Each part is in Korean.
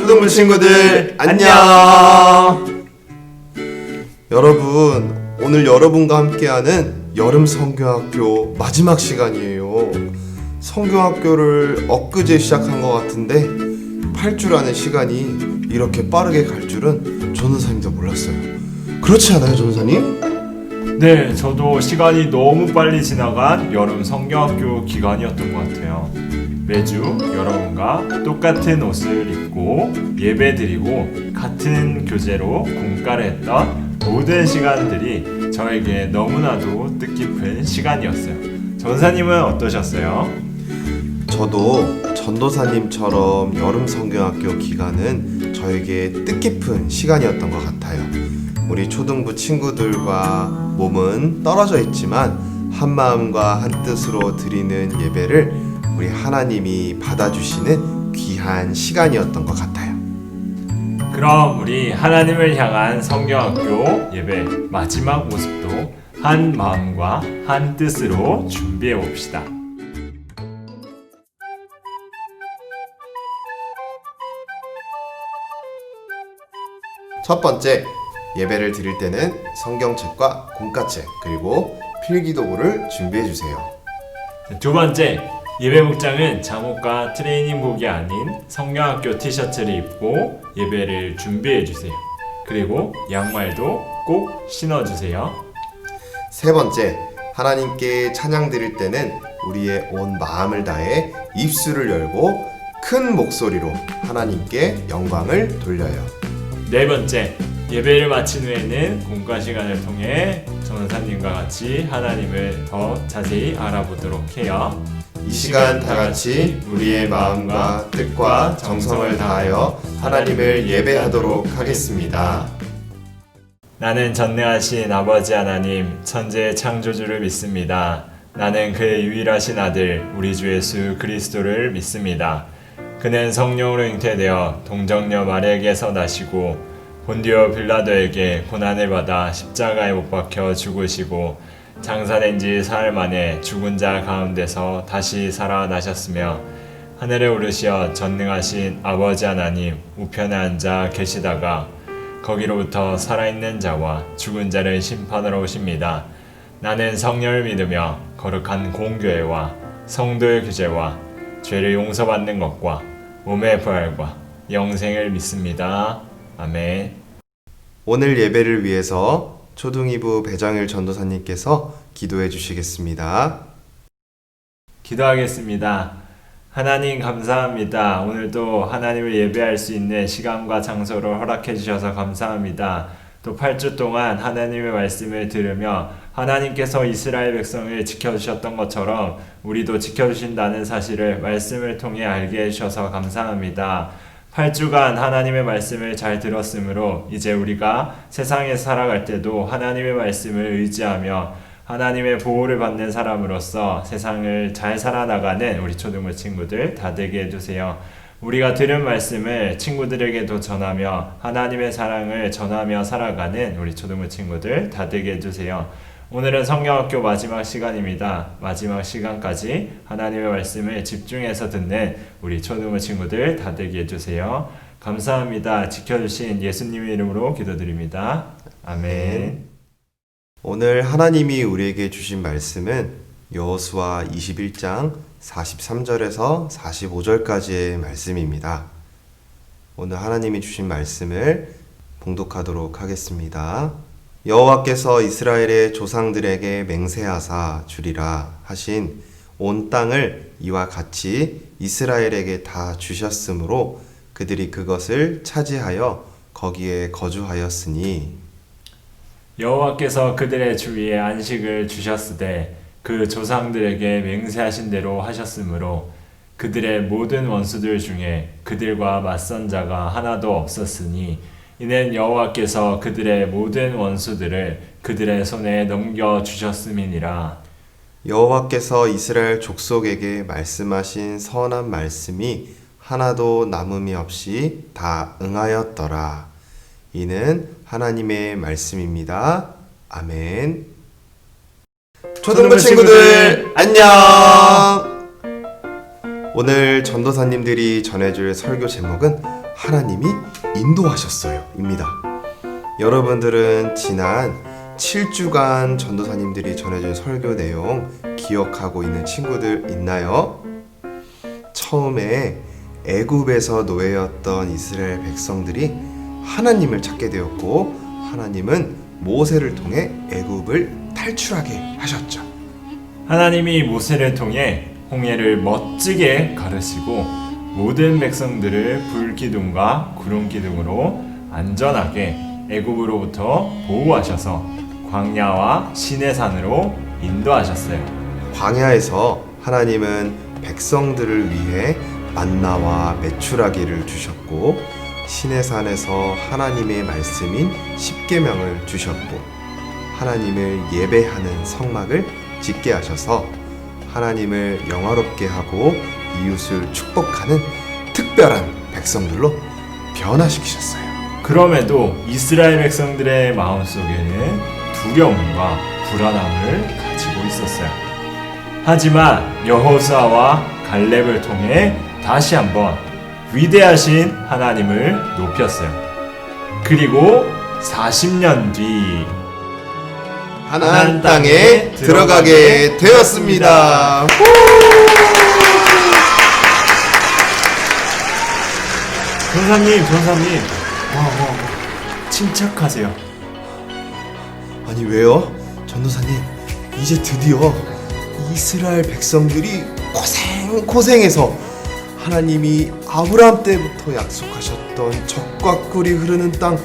초등부 친구들 안녕. 여러분, 오늘 여러분과 함께하는 여름 성경학교 마지막 시간이에요. 성경학교를 엊그제 시작한 것 같은데 8주라는 시간이 이렇게 빠르게 갈 줄은 전도사님도 몰랐어요. 그렇지 않아요, 전도사님? 네, 저도 시간이 너무 빨리 지나간 여름 성경학교 기간이었던 것 같아요. 매주 여러분과 똑같은 옷을 입고 예배드리고 같은 교재로 공과를 했던 모든 시간들이 저에게 너무나도 뜻깊은 시간이었어요. 전사님은 어떠셨어요? 저도 전도사님처럼 여름 성경학교 기간은 저에게 뜻깊은 시간이었던 것 같아요. 우리 초등부 친구들과 몸은 떨어져 있지만 한 마음과 한 뜻으로 드리는 예배를 우리 하나님이 받아주시는 귀한 시간이었던 것 같아요. 그럼 우리 하나님을 향한 성경학교 예배 마지막 모습도 한 마음과 한 뜻으로 준비해 봅시다. 첫 번째, 예배를 드릴 때는 성경책과 공과책 그리고 필기도구를 준비해 주세요. 두 번째, 예배 복장은 잠옷과 트레이닝복이 아닌 성경학교 티셔츠를 입고 예배를 준비해 주세요. 그리고 양말도 꼭 신어 주세요. 세 번째, 하나님께 찬양 드릴 때는 우리의 온 마음을 다해 입술을 열고 큰 목소리로 하나님께 영광을 돌려요. 네 번째, 예배를 마친 후에는 공과 시간을 통해 전사님과 같이 하나님을 더 자세히 알아보도록 해요. 이 시간 다 같이 우리의 마음과 뜻과 정성을 다하여 하나님을 예배하도록 하겠습니다. 나는 전능하신 아버지 하나님, 천지의 창조주를 믿습니다. 나는 그의 유일하신 아들, 우리 주 예수 그리스도를 믿습니다. 그는 성령으로 잉태되어 동정녀 마리아에게서 나시고 본디오 빌라도에게 고난을 받아 십자가에 못 박혀 죽으시고 장사된 지 사흘 만에 죽은 자 가운데서 다시 살아나셨으며 하늘에 오르시어 전능하신 아버지 하나님 우편에 앉아 계시다가 거기로부터 살아있는 자와 죽은 자를 심판하러 오십니다. 나는 성령을 믿으며 거룩한 공교회와 성도의 교제와 죄를 용서받는 것과 몸의 부활과 영생을 믿습니다. 아멘. 오늘 예배를 위해서 초등이부 배정일 전도사님께서 기도해 주시겠습니다. 기도하겠습니다. 하나님 감사합니다. 오늘도 하나님을 예배할 수 있는 시간과 장소를 허락해 주셔서 감사합니다. 또 8주 동안 하나님의 말씀을 들으며 하나님께서 이스라엘 백성을 지켜주셨던 것처럼 우리도 지켜주신다는 사실을 말씀을 통해 알게 해주셔서 감사합니다. 8주간 하나님의 말씀을 잘 들었으므로 이제 우리가 세상에 살아갈 때도 하나님의 말씀을 의지하며 하나님의 보호를 받는 사람으로서 세상을 잘 살아나가는 우리 초등부 친구들 다 되게 해주세요. 우리가 들은 말씀을 친구들에게도 전하며 하나님의 사랑을 전하며 살아가는 우리 초등부 친구들 다 되게 해주세요. 오늘은 성경학교 마지막 시간입니다. 마지막 시간까지 하나님의 말씀을 집중해서 듣는 우리 초등부 친구들 다 되게 해주세요. 감사합니다. 지켜주신 예수님의 이름으로 기도드립니다. 아멘. 오늘 하나님이 우리에게 주신 말씀은 여호수아 21장 43절에서 45절까지의 말씀입니다. 오늘 하나님이 주신 말씀을 봉독하도록 하겠습니다. 여호와께서 이스라엘의 조상들에게 맹세하사 주리라 하신 온 땅을 이와 같이 이스라엘에게 다 주셨으므로 그들이 그것을 차지하여 거기에 거주하였으니 여호와께서 그들의 주위에 안식을 주셨으되 그 조상들에게 맹세하신 대로 하셨으므로 그들의 모든 원수들 중에 그들과 맞선 자가 하나도 없었으니 이는 여호와께서 그들의 모든 원수들을 그들의 손에 넘겨주셨음이니라. 여호와께서 이스라엘 족속에게 말씀하신 선한 말씀이 하나도 남음이 없이 다 응하였더라. 이는 하나님의 말씀입니다. 아멘. 초등부 친구들 안녕. 오늘 전도사님들이 전해줄 설교 제목은 하나님이 인도하셨어요 입니다. 여러분들은 지난 7주간 전도사님들이 전해준 설교 내용 기억하고 있는 친구들 있나요? 처음에 애굽에서 노예였던 이스라엘 백성들이 하나님을 찾게 되었고, 하나님은 모세를 통해 애굽을 탈출하게 하셨죠. 하나님이 모세를 통해 홍해를 멋지게 가르시고 모든 백성들을 불기둥과 구름기둥으로 안전하게 애굽으로부터 보호하셔서 광야와 시내산으로 인도하셨어요. 광야에서 하나님은 백성들을 위해 만나와 메추라기를 주셨고, 시내산에서 하나님의 말씀인 십계명을 주셨고, 하나님을 예배하는 성막을 짓게 하셔서 하나님을 영화롭게 하고 이웃을 축복하는 특별한 백성들로 변화시키셨어요. 그럼에도 이스라엘 백성들의 마음속에는 두려움과 불안함을 가지고 있었어요. 하지만 여호수아와 갈렙을 통해 다시 한번 위대하신 하나님을 높였어요. 그리고 40년 뒤 가나안 땅에 들어가게 되었습니다. 전사님, 침착하세요. 아니 왜요? 전도사님, 이제 드디어 이스라엘 백성들이 고생해서 하나님이 아브라함 때부터 약속하셨던 젖과 꿀이 흐르는 땅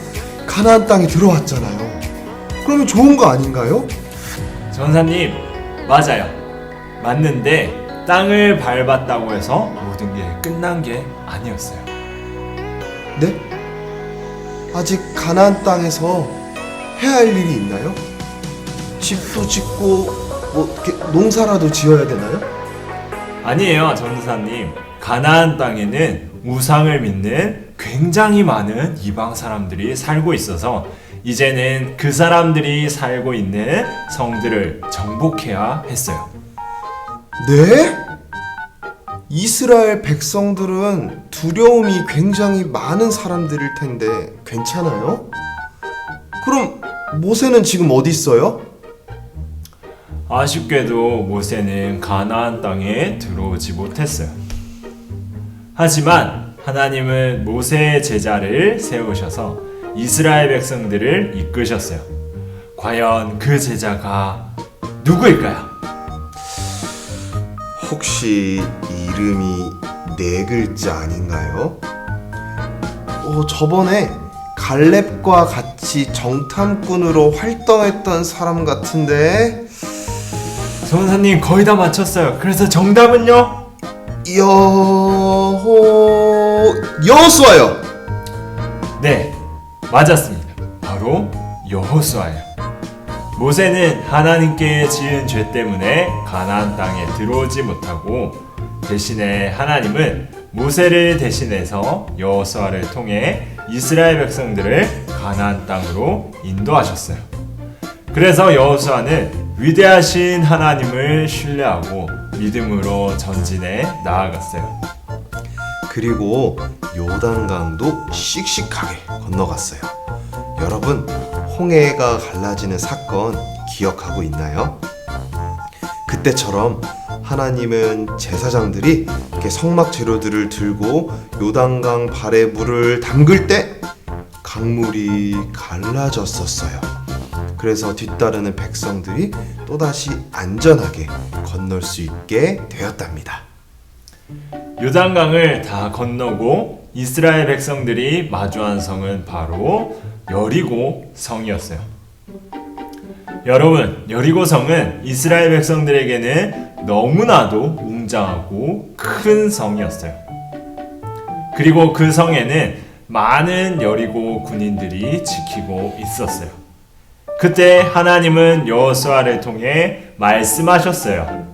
가나안 땅에 들어왔잖아요. 그러면 좋은 거 아닌가요? 전사님, 맞아요. 맞는데 땅을 밟았다고 해서 모든 게 끝난 게 아니었어요. 네? 아직 가나안 땅에서 해야 할 일이 있나요? 집도 짓고 이렇게 농사라도 지어야 되나요? 아니에요, 전사님. 가나안 땅에는 우상을 믿는 굉장히 많은 이방 사람들이 살고 있어서 이제는 그 사람들이 살고 있는 성들을 정복해야 했어요. 네? 이스라엘 백성들은 두려움이 굉장히 많은 사람들일 텐데 괜찮아요? 그럼 모세는 지금 어디 있어요? 아쉽게도 모세는 가나안 땅에 들어오지 못했어요. 하지만 하나님은 모세의 제자를 세우셔서 이스라엘 백성들을 이끄셨어요. 과연 그 제자가 누구일까요? 혹시 이름이 네 글자 아닌가요? 저번에 갈렙과 같이 정탐꾼으로 활동했던 사람 같은데. 전사님, 거의 다 맞췄어요. 그래서 정답은요? 여호수아요. 네, 맞았습니다. 바로 여호수아예요. 모세는 하나님께 지은 죄 때문에 가나안 땅에 들어오지 못하고, 대신에 하나님은 모세를 대신해서 여호수아를 통해 이스라엘 백성들을 가나안 땅으로 인도하셨어요. 그래서 여호수아는 위대하신 하나님을 신뢰하고 믿음으로 전진해 나아갔어요. 그리고 요단강도 씩씩하게 건너갔어요. 여러분, 홍해가 갈라지는 사건 기억하고 있나요? 그때처럼 하나님은 제사장들이 이렇게 성막 재료들을 들고 요단강 발에 물을 담글 때 강물이 갈라졌었어요. 그래서 뒤따르는 백성들이 또다시 안전하게 건널 수 있게 되었답니다. 요단강을 다 건너고 이스라엘 백성들이 마주한 성은 바로 여리고 성이었어요. 여러분, 여리고 성은 이스라엘 백성들에게는 너무나도 웅장하고 큰 성이었어요. 그리고 그 성에는 많은 여리고 군인들이 지키고 있었어요. 그때 하나님은 여호수아를 통해 말씀하셨어요.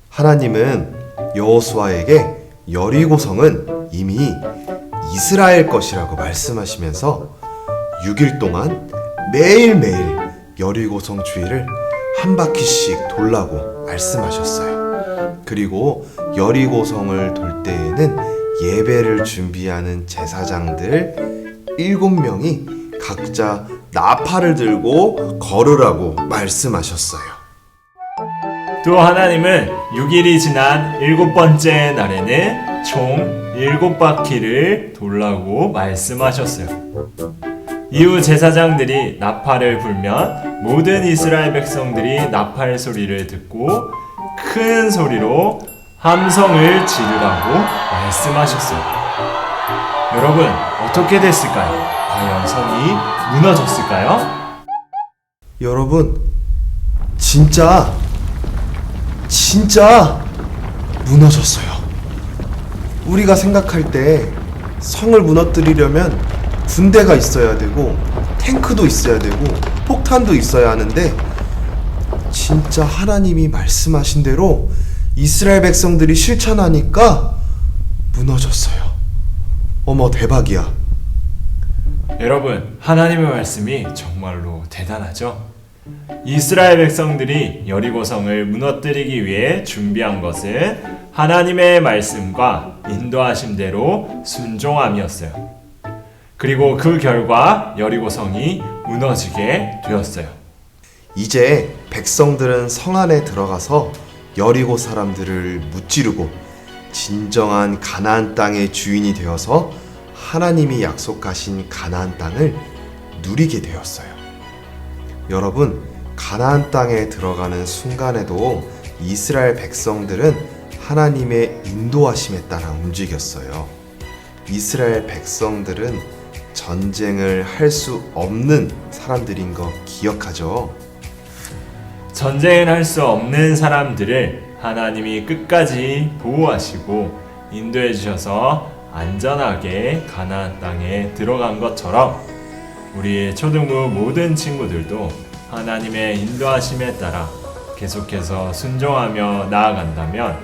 하나님은 여호수아에게 여리고성은 이미 이스라엘 것이라고 말씀하시면서 6일 동안 매일매일 여리고성 주위를 한 바퀴씩 돌라고 말씀하셨어요. 그리고 여리고성을 돌 때에는 예배를 준비하는 제사장들 7명이 각자 나팔을 들고 걸으라고 말씀하셨어요. 또 하나님은 6일이 지난 7번째 날에는 총 7바퀴를 돌라고 말씀하셨어요. 이후 제사장들이 나팔을 불면 모든 이스라엘 백성들이 나팔 소리를 듣고 큰 소리로 함성을 지르라고 말씀하셨어요. 여러분, 어떻게 됐을까요? 과연 성이 무너졌을까요? 여러분, 진짜 무너졌어요. 우리가 생각할 때 성을 무너뜨리려면 군대가 있어야 되고 탱크도 있어야 되고 폭탄도 있어야 하는데, 진짜 하나님이 말씀하신 대로 이스라엘 백성들이 실천하니까 무너졌어요. 어머, 대박이야. 여러분, 하나님의 말씀이 정말로 대단하죠? 이스라엘 백성들이 여리고성을 무너뜨리기 위해 준비한 것은 하나님의 말씀과 인도하심대로 순종함이었어요. 그리고 그 결과 여리고성이 무너지게 되었어요. 이제 백성들은 성 안에 들어가서 여리고 사람들을 무찌르고 진정한 가나안 땅의 주인이 되어서 하나님이 약속하신 가나안 땅을 누리게 되었어요. 여러분, 가나안 땅에 들어가는 순간에도 이스라엘 백성들은 하나님의 인도하심에 따라 움직였어요. 이스라엘 백성들은 전쟁을 할 수 없는 사람들인 거 기억하죠? 전쟁을 할 수 없는 사람들을 하나님이 끝까지 보호하시고 인도해 주셔서 안전하게 가나안 땅에 들어간 것처럼 우리 초등부 모든 친구들도 하나님의 인도하심에 따라 계속해서 순종하며 나아간다면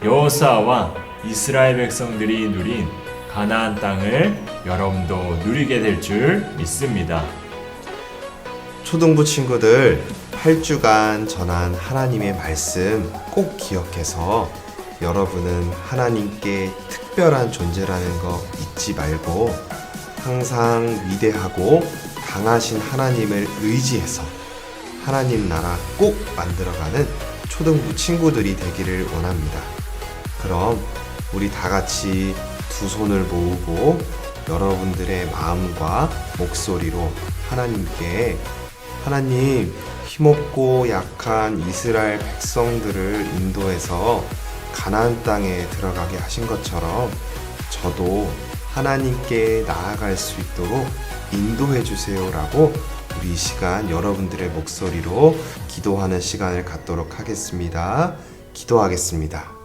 여호수아와 이스라엘 백성들이 누린 가나안 땅을 여러분도 누리게 될 줄 믿습니다. 초등부 친구들, 8주간 전한 하나님의 말씀 꼭 기억해서 여러분은 하나님께 특별한 존재라는 거 잊지 말고 항상 위대하고 강하신 하나님을 의지해서 하나님 나라 꼭 만들어가는 초등부 친구들이 되기를 원합니다. 그럼 우리 다 같이 두 손을 모으고 여러분들의 마음과 목소리로 하나님께, 하나님, 힘없고 약한 이스라엘 백성들을 인도해서 가나안 땅에 들어가게 하신 것처럼 저도 하나님께 나아갈 수 있도록 인도해 주세요라고 우리 이 시간 여러분들의 목소리로 기도하는 시간을 갖도록 하겠습니다. 기도하겠습니다.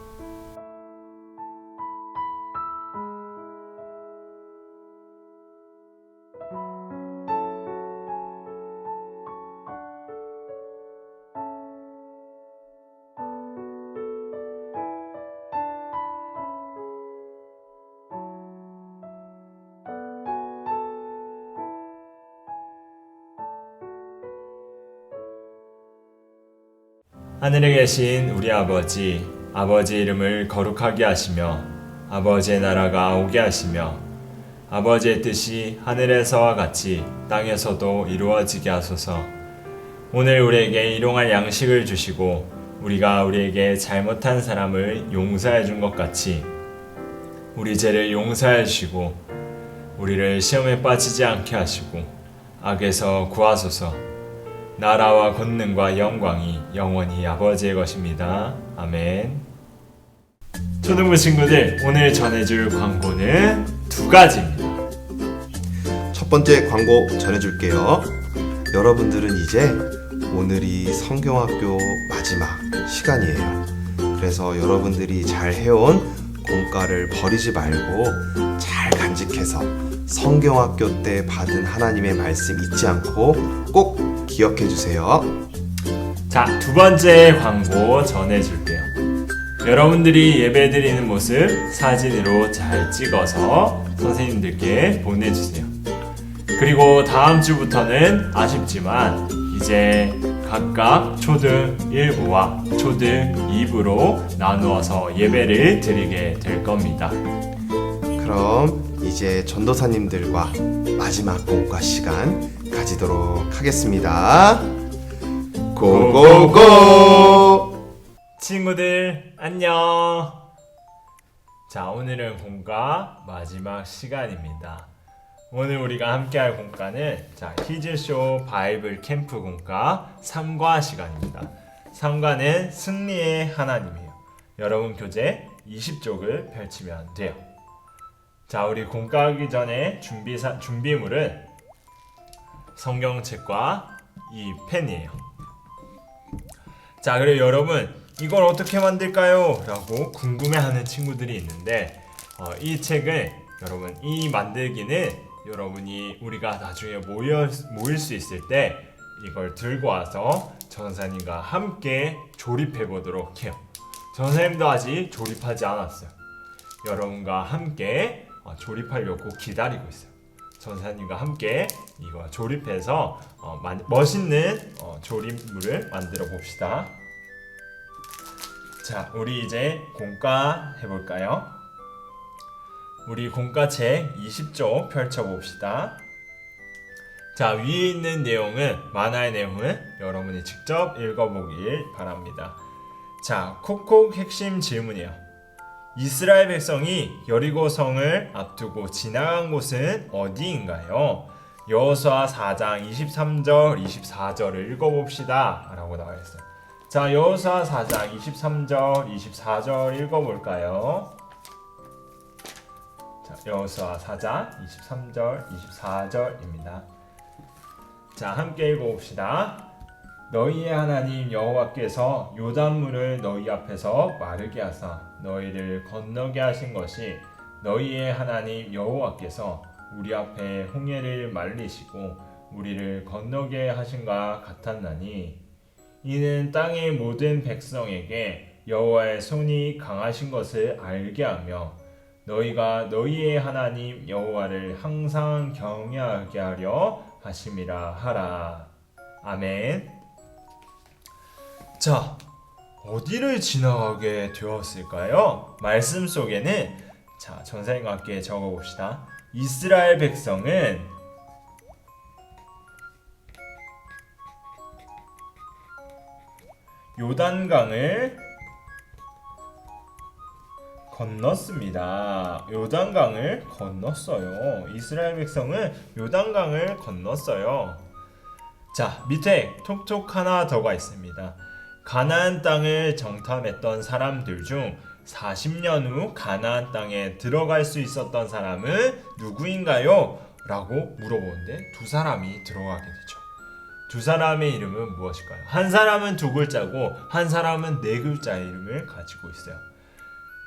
하늘에 계신 우리 아버지, 아버지 이름을 거룩하게 하시며 아버지의 나라가 오게 하시며 아버지의 뜻이 하늘에서와 같이 땅에서도 이루어지게 하소서. 오늘 우리에게 일용할 양식을 주시고 우리가 우리에게 잘못한 사람을 용서해 준 것 같이 우리 죄를 용서해 주시고 우리를 시험에 빠지지 않게 하시고 악에서 구하소서. 나라와 권능과 영광이 영원히 아버지의 것입니다. 아멘. 초등부 친구들, 오늘 전해줄 광고는 2가지입니다. 첫 번째 광고 전해줄게요. 여러분들은 이제 오늘이 성경학교 마지막 시간이에요. 그래서 여러분들이 잘 해온 공과를 버리지 말고 잘 간직해서 성경학교 때 받은 하나님의 말씀 잊지 않고 꼭 기억해 주세요. 자, 2번째 광고 전해줄게요. 여러분들이 예배 드리는 모습 사진으로 잘 찍어서 선생님들께 보내주세요. 그리고 다음 주부터는 아쉽지만 이제 각각 초등 1부와 초등 2부로 나누어서 예배를 드리게 될 겁니다. 그럼 이제 전도사님들과 마지막 공과 시간 가지도록 하겠습니다. 고고고! 친구들 안녕. 자, 오늘은 공과 마지막 시간입니다. 오늘 우리가 함께할 공과는 히즈쇼 바이블 캠프 공과 3과 시간입니다. 3과는 승리의 하나님이에요. 여러분 교재 20쪽을 펼치면 돼요. 자, 우리 공과하기 전에 준비물은 성경책과 이 펜이에요. 자, 그리고 여러분 이걸 어떻게 만들까요? 라고 궁금해하는 친구들이 있는데 이 책을 여러분 이 만들기는 여러분이 우리가 나중에 모일 수 있을 때 이걸 들고 와서 전사님과 함께 조립해 보도록 해요. 전사님도 아직 조립하지 않았어요. 여러분과 함께 조립하려고 기다리고 있어요. 전사님과 함께 이거 조립해서 멋있는 조립물을 만들어 봅시다. 자, 우리 이제 공과 해볼까요? 우리 공과책 20쪽 펼쳐봅시다. 자, 위에 있는 내용은 만화의 내용은 여러분이 직접 읽어보길 바랍니다. 자, 콕콕 핵심 질문이에요. 이스라엘 백성이 여리고 성을 앞두고 지나간 곳은 어디인가요? 여호수아 4장 23절 24절을 읽어봅시다 라고 나와 있어요. 자, 여호수아 4장 23절 24절 읽어볼까요? 자, 여호수아 4장 23절 24절입니다. 자, 함께 읽어봅시다. 너희의 하나님 여호와께서 요단물을 너희 앞에서 마르게 하사 너희를 건너게 하신 것이 너희의 하나님 여호와께서 우리 앞에 홍해를 말리시고 우리를 건너게 하신가 같았나니 이는 땅의 모든 백성에게 여호와의 손이 강하신 것을 알게 하며 너희가 너희의 하나님 여호와를 항상 경외하게 하려 하심이라 하라. 아멘. 자, 어디를 지나가게 되었을까요? 말씀 속에는 전사님과 함께 적어봅시다. 이스라엘 백성은 요단강을 건넜습니다. 요단강을 건넜어요. 이스라엘 백성은 요단강을 건넜어요. 자, 밑에 톡톡 하나 더가 있습니다. 가나안 땅을 정탐했던 사람들 중 40년 후 가나안 땅에 들어갈 수 있었던 사람은 누구인가요? 라고 물어보는데 두 사람이 들어가게 되죠. 두 사람의 이름은 무엇일까요? 한 사람은 두 글자고 한 사람은 네 글자의 이름을 가지고 있어요.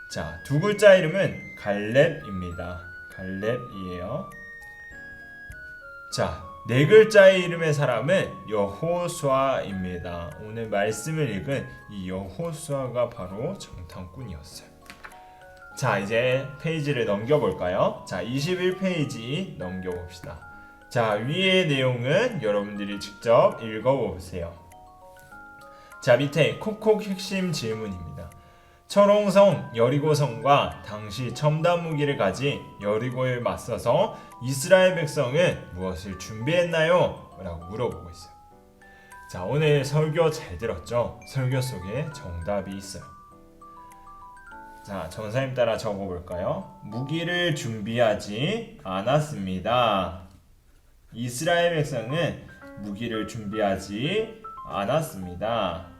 자, 두 글자 이름은 갈렙입니다. 갈렙이에요. 자, 네 글자의 이름의 사람은 여호수아입니다. 오늘 말씀을 읽은 이 여호수아가 바로 정탐꾼이었어요. 자, 이제 페이지를 넘겨볼까요? 자, 21페이지 넘겨봅시다. 자, 위의 내용은 여러분들이 직접 읽어보세요. 자, 밑에 콕콕 핵심 질문입니다. 철옹성 여리고성과 당시 첨단 무기를 가진 여리고에 맞서서 이스라엘 백성은 무엇을 준비했나요? 라고 물어보고 있어요. 자, 오늘 설교 잘 들었죠? 설교 속에 정답이 있어요. 자, 전사님 따라 적어볼까요? 무기를 준비하지 않았습니다. 이스라엘 백성은 무기를 준비하지 않았습니다.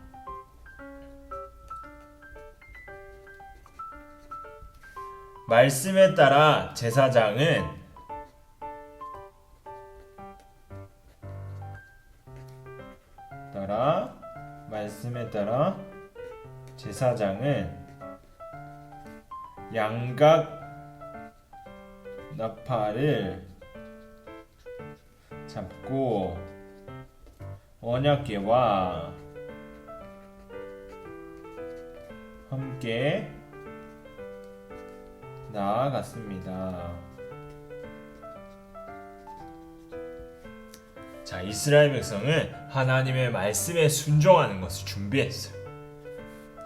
말씀에 따라 제사장은 양각 나팔을 잡고 언약궤와 함께 나아갔습니다. 자, 자, 이스라엘 백성은 하나님의 말씀에 순종하는 것을 준비했어요.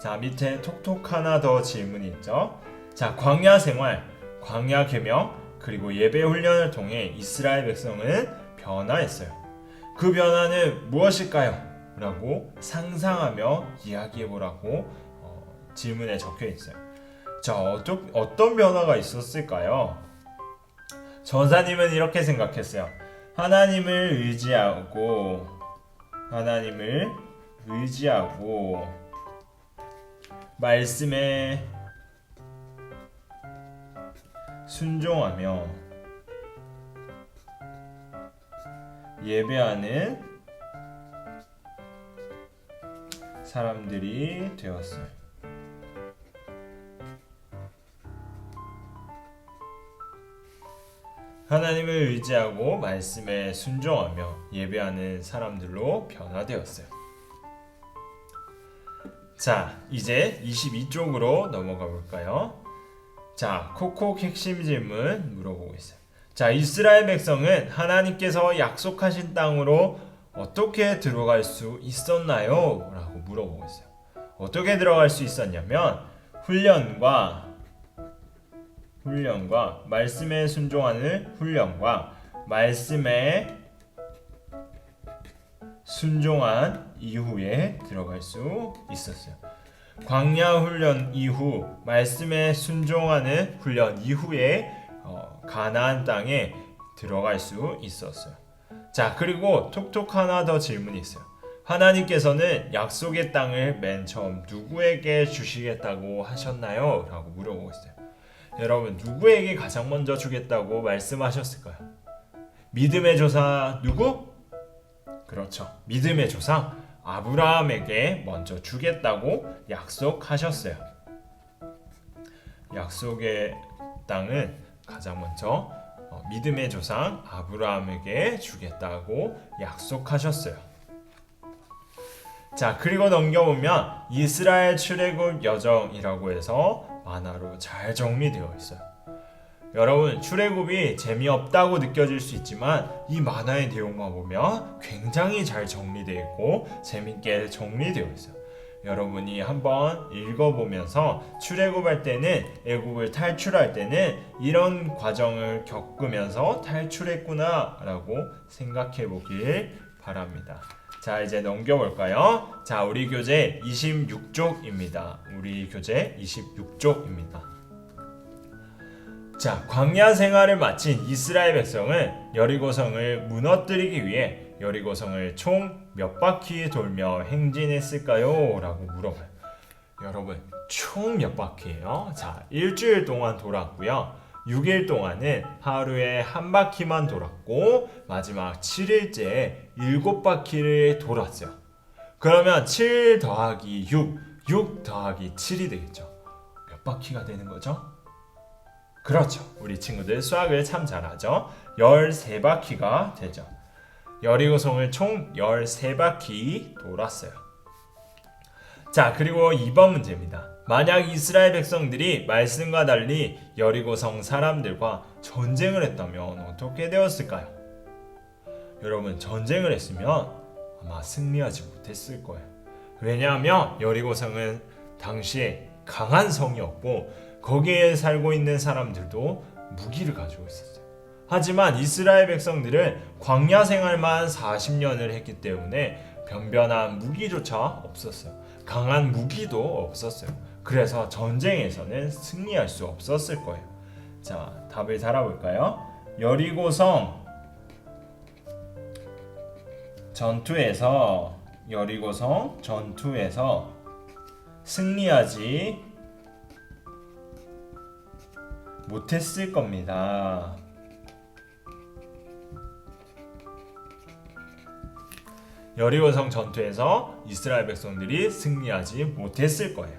자, 밑에 톡톡 하나 더 질문이 있죠. 자, 광야 생활, 광야 계명, 그리고 예배 훈련을 통해 이스라엘 백성은 변화했어요. 그 변화는 무엇일까요? 라고 상상하며 이야기해보라고 질문에 적혀 있어요. 자, 어떤 변화가 있었을까요? 전사님은 이렇게 생각했어요. 하나님을 의지하고 말씀에 순종하며 예배하는 사람들이 되었어요. 하나님을 의지하고 말씀에 순종하며 예배하는 사람들로 변화되었어요. 자, 이제 22쪽으로 넘어가 볼까요? 자, 콕콕 핵심 질문 물어보고 있어요. 자, 이스라엘 백성은 하나님께서 약속하신 땅으로 어떻게 들어갈 수 있었나요? 라고 물어보고 있어요. 어떻게 들어갈 수 있었냐면 훈련과 말씀에 순종하는 훈련과 말씀에 순종한 이후에 들어갈 수 있었어요. 광야 훈련 이후, 말씀에 순종하는 훈련 이후에 가나안 땅에 들어갈 수 있었어요. 자, 그리고 톡톡 하나 더 질문이 있어요. 하나님께서는 약속의 땅을 맨 처음 누구에게 주시겠다고 하셨나요? 라고 물어보고 있어요. 여러분, 누구에게 가장 먼저 주겠다고 말씀하셨을까요? 믿음의 조상 누구? 그렇죠. 믿음의 조상 아브라함에게 먼저 주겠다고 약속하셨어요. 약속의 땅은 가장 먼저 믿음의 조상 아브라함에게 주겠다고 약속하셨어요. 자, 그리고 넘겨보면 이스라엘 출애굽 여정이라고 해서 만화로 잘 정리되어 있어요. 여러분, 출애굽이 재미없다고 느껴질 수 있지만 이 만화의 내용만 보면 굉장히 잘 정리되어 있고 재밌게 정리되어 있어요. 여러분이 한번 읽어보면서 출애굽할 때는, 애굽을 탈출할 때는 이런 과정을 겪으면서 탈출했구나 라고 생각해 보길 바랍니다. 자, 이제 넘겨볼까요? 자, 우리 교재 26쪽입니다. 자, 광야 생활을 마친 이스라엘 백성은 여리고성을 무너뜨리기 위해 여리고성을 총 몇 바퀴 돌며 행진했을까요? 라고 물어봐요. 여러분, 총 몇 바퀴예요? 자, 일주일 동안 돌았고요. 6일 동안은 하루에 한 바퀴만 돌았고 마지막 7일째에 7바퀴를 돌았어요. 그러면 7 더하기 6 더하기 7이 되겠죠. 몇 바퀴가 되는 거죠? 그렇죠. 우리 친구들 수학을 참 잘하죠. 13바퀴가 되죠. 여리고성을 총 13바퀴 돌았어요. 자, 그리고 2번 문제입니다. 만약 이스라엘 백성들이 말씀과 달리 여리고성 사람들과 전쟁을 했다면 어떻게 되었을까요? 여러분, 전쟁을 했으면 아마 승리하지 못했을 거예요. 왜냐하면 여리고성은 당시에 강한 성이었고 거기에 살고 있는 사람들도 무기를 가지고 있었어요. 하지만 이스라엘 백성들은 광야 생활만 40년을 했기 때문에 변변한 무기조차 없었어요. 강한 무기도 없었어요. 그래서 전쟁에서는 승리할 수 없었을 거예요. 자, 답을 달아볼까요? 여리고성 전투에서 승리하지 못했을 겁니다. 여리고성 전투에서 이스라엘 백성들이 승리하지 못했을 거예요.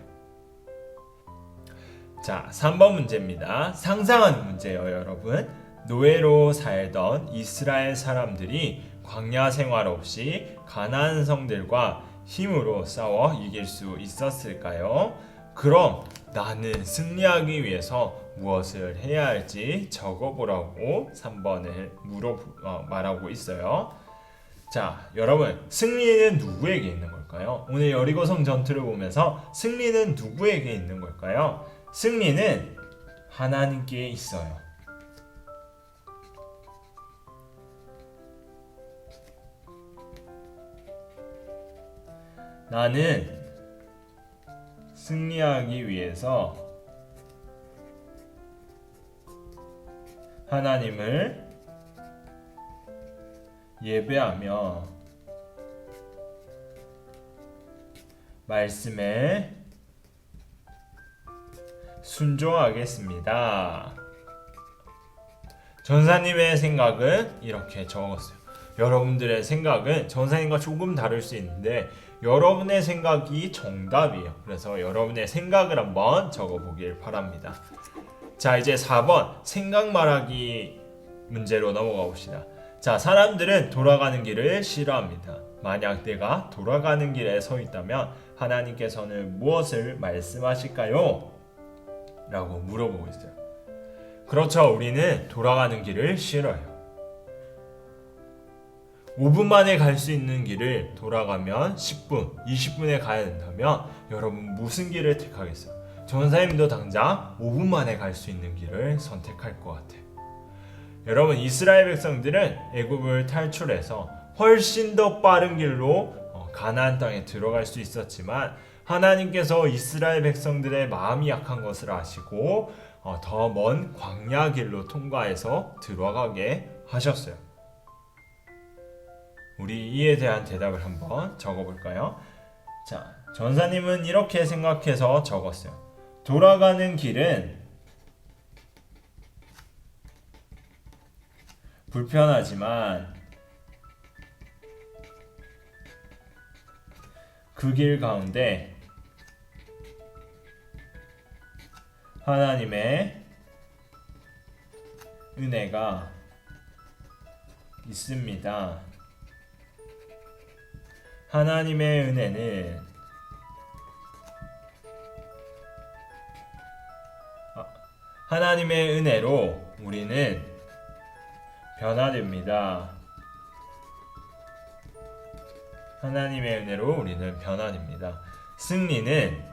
자, 3번 문제입니다. 상상하는 문제예요, 여러분. 노예로 살던 이스라엘 사람들이 광야 생활 없이 가나안 성들과 힘으로 싸워 이길 수 있었을까요? 그럼 나는 승리하기 위해서 무엇을 해야 할지 적어보라고 3번을 말하고 있어요. 자, 여러분, 승리는 누구에게 있는 걸까요? 오늘 여리고성 전투를 보면서 승리는 누구에게 있는 걸까요? 승리는 하나님께 있어요. 나는 승리하기 위해서 하나님을 예배하며 말씀에 순종하겠습니다. 전사님의 생각은 이렇게 적었어요. 여러분들의 생각은 전사님과 조금 다를 수 있는데 여러분의 생각이 정답이에요. 그래서 여러분의 생각을 한번 적어보길 바랍니다. 자, 이제 4번 생각 말하기 문제로 넘어가 봅시다. 자, 사람들은 돌아가는 길을 싫어합니다. 만약 내가 돌아가는 길에 서 있다면 하나님께서는 무엇을 말씀하실까요? 라고 물어보고 있어요. 그렇죠. 우리는 돌아가는 길을 싫어해요. 5분 만에 갈 수 있는 길을 돌아가면 10분, 20분에 가야 된다면 여러분 무슨 길을 택하겠어요? 전사님도 당장 5분 만에 갈 수 있는 길을 선택할 것 같아요. 여러분, 이스라엘 백성들은 애굽을 탈출해서 훨씬 더 빠른 길로 가나안 땅에 들어갈 수 있었지만 하나님께서 이스라엘 백성들의 마음이 약한 것을 아시고 더 먼 광야 길로 통과해서 들어가게 하셨어요. 우리 이에 대한 대답을 한번 적어볼까요? 자, 전사님은 이렇게 생각해서 적었어요. 돌아가는 길은 불편하지만 그 길 가운데 하나님의 은혜가 있습니다. 하나님의 은혜는 하나님의 은혜로 우리는 변화됩니다. 하나님의 은혜로 우리는 변화됩니다. 승리는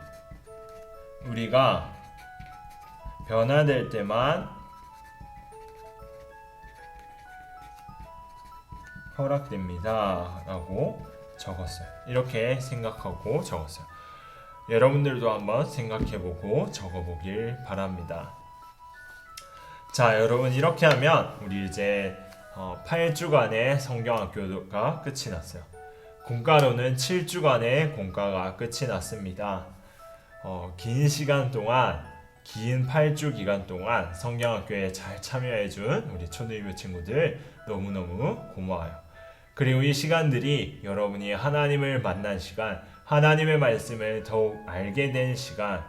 우리가 변화될 때만 허락됩니다. 라고 적었어요. 이렇게 생각하고 적었어요. 여러분들도 한번 생각해보고 적어보길 바랍니다. 자, 여러분, 이렇게 하면 우리 이제 8주간의 성경학교가 끝이 났어요. 공과로는 7주간의 공과가 끝이 났습니다. 긴 시간 동안, 긴 8주 기간 동안 성경학교에 잘 참여해준 우리 초등학교 친구들 너무너무 고마워요. 그리고 이 시간들이 여러분이 하나님을 만난 시간, 하나님의 말씀을 더욱 알게 된 시간,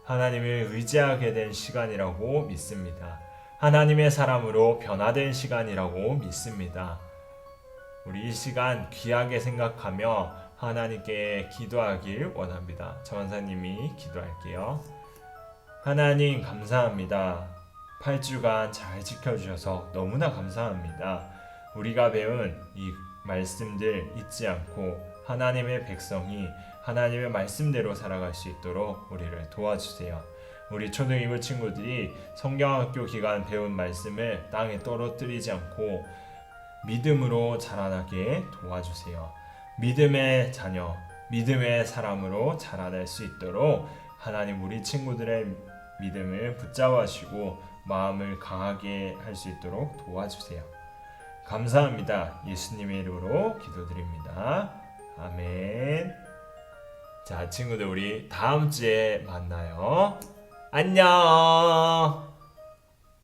하나님을 의지하게 된 시간이라고 믿습니다. 하나님의 사람으로 변화된 시간이라고 믿습니다. 우리 이 시간 귀하게 생각하며 하나님께 기도하길 원합니다. 전사님이 기도할게요. 하나님 감사합니다. 8주간 잘 지켜주셔서 너무나 감사합니다. 우리가 배운 이 말씀들 잊지 않고 하나님의 백성이 하나님의 말씀대로 살아갈 수 있도록 우리를 도와주세요. 우리 초등이부 친구들이 성경학교 기간 배운 말씀을 땅에 떨어뜨리지 않고 믿음으로 자라나게 도와주세요. 믿음의 자녀, 믿음의 사람으로 자라날 수 있도록 하나님 우리 친구들의 믿음을 붙잡아 주시고 마음을 강하게 할 수 있도록 도와주세요. 감사합니다. 예수님의 이름으로 기도드립니다. 아멘. 자, 친구들, 우리 다음 주에 만나요. 안녕.